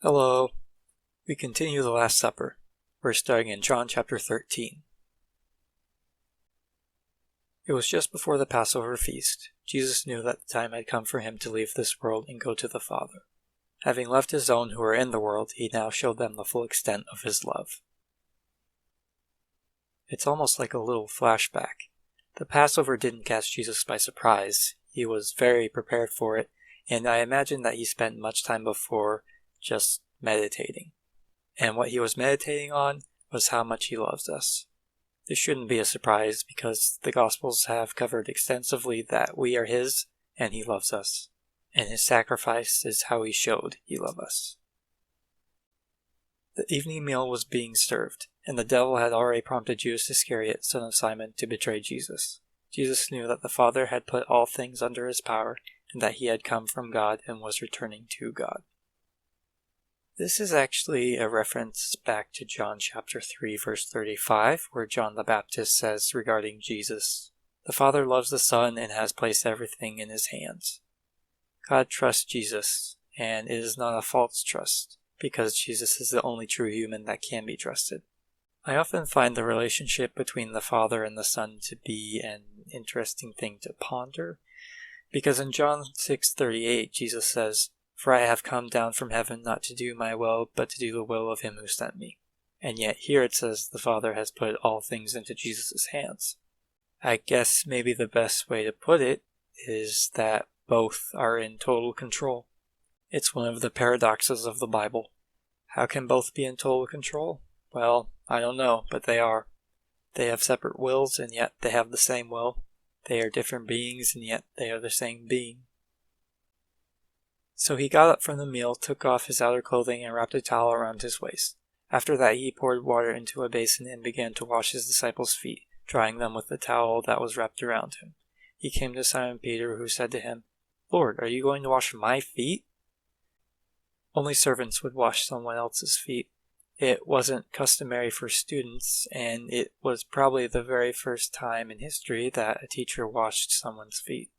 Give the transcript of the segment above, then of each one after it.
Hello. We continue the Last Supper. We're starting in John chapter 13. It was just before the Passover feast. Jesus knew that the time had come for him to leave this world and go to the Father. Having left his own who were in the world, he now showed them the full extent of his love. It's almost like a little flashback. The Passover didn't catch Jesus by surprise. He was very prepared for it, and I imagine that he spent much time before just meditating. And what he was meditating on was how much he loves us. This shouldn't be a surprise because the Gospels have covered extensively that we are his and he loves us. And his sacrifice is how he showed he loved us. The evening meal was being served, and the devil had already prompted Judas Iscariot, son of Simon, to betray Jesus. Jesus knew that the Father had put all things under his power, and that he had come from God and was returning to God. This is actually a reference back to John chapter 3 verse 35, where John the Baptist says regarding Jesus, "The Father loves the Son and has placed everything in his hands." God trusts Jesus, and it is not a false trust, because Jesus is the only true human that can be trusted. I often find the relationship between the Father and the Son to be an interesting thing to ponder, because in John 6:38 Jesus says, "For I have come down from heaven not to do my will, but to do the will of him who sent me." And yet here it says the Father has put all things into Jesus' hands. I guess maybe the best way to put it is that both are in total control. It's one of the paradoxes of the Bible. How can both be in total control? Well, I don't know, but they are. They have separate wills, and yet they have the same will. They are different beings, and yet they are the same being. So he got up from the meal, took off his outer clothing, and wrapped a towel around his waist. After that he poured water into a basin and began to wash his disciples' feet, drying them with the towel that was wrapped around him. He came to Simon Peter, who said to him, "Lord, are you going to wash my feet?" Only servants would wash someone else's feet. It wasn't customary for students, and it was probably the very first time in history that a teacher washed someone's feet.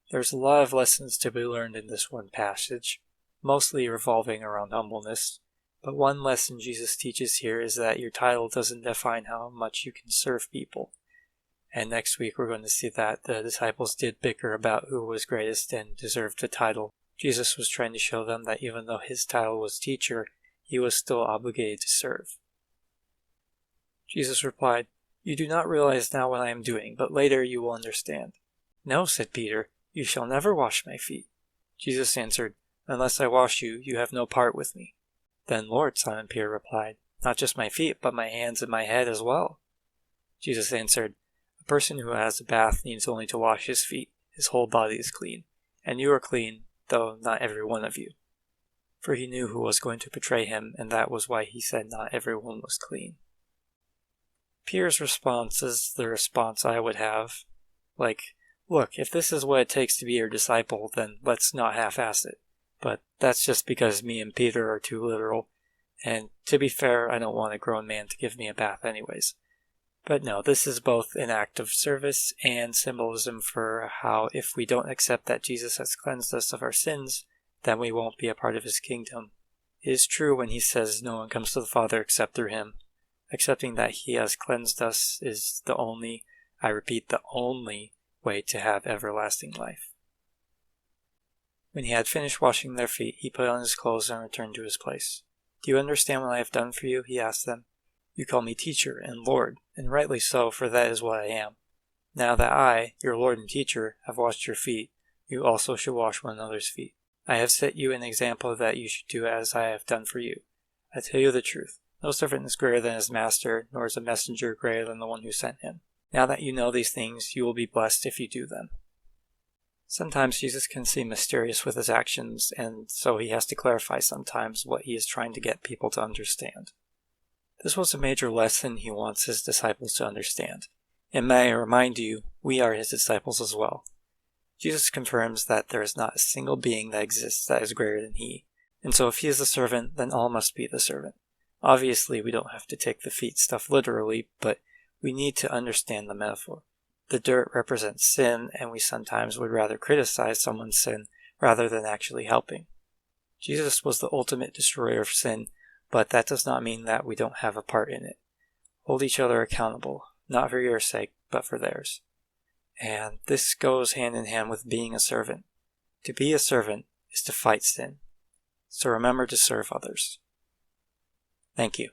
There's a lot of lessons to be learned in this one passage, mostly revolving around humbleness, but one lesson Jesus teaches here is that your title doesn't define how much you can serve people. And next week we're going to see that the disciples did bicker about who was greatest and deserved the title. Jesus was trying to show them that even though his title was teacher, he was still obligated to serve. Jesus replied, "You do not realize now what I am doing, but later you will understand." "No," said Peter, "you shall never wash my feet." Jesus answered, "Unless I wash you, you have no part with me." "Then, Lord," Simon Peter replied, "not just my feet, but my hands and my head as well." Jesus answered, "A person who has a bath needs only to wash his feet. His whole body is clean. And you are clean, though not every one of you." For he knew who was going to betray him, and that was why he said not everyone was clean. Peter's response is the response I would have. Like, look, if this is what it takes to be your disciple, then let's not half-ass it. But that's just because me and Peter are too literal, and to be fair, I don't want a grown man to give me a bath anyways. But no, this is both an act of service and symbolism for how if we don't accept that Jesus has cleansed us of our sins, then we won't be a part of his kingdom. It is true when he says no one comes to the Father except through him. Accepting that he has cleansed us is the only, I repeat, the only way to have everlasting life. When he had finished washing their feet, he put on his clothes and returned to his place. "Do you understand what I have done for you?" he asked them. "You call me teacher and Lord, and rightly so, for that is what I am. Now that I, your Lord and teacher, have washed your feet, you also should wash one another's feet. I have set you an example that you should do as I have done for you. I tell you the truth, no servant is greater than his master, nor is a messenger greater than the one who sent him. Now that you know these things, you will be blessed if you do them." Sometimes Jesus can seem mysterious with his actions, and so he has to clarify sometimes what he is trying to get people to understand. This was a major lesson he wants his disciples to understand. And may I remind you, we are his disciples as well. Jesus confirms that there is not a single being that exists that is greater than he, and so if he is the servant, then all must be the servant. Obviously, we don't have to take the feet stuff literally, but we need to understand the metaphor. The dirt represents sin, and we sometimes would rather criticize someone's sin rather than actually helping. Jesus was the ultimate destroyer of sin, but that does not mean that we don't have a part in it. Hold each other accountable, not for your sake, but for theirs. And this goes hand in hand with being a servant. To be a servant is to fight sin. So remember to serve others. Thank you.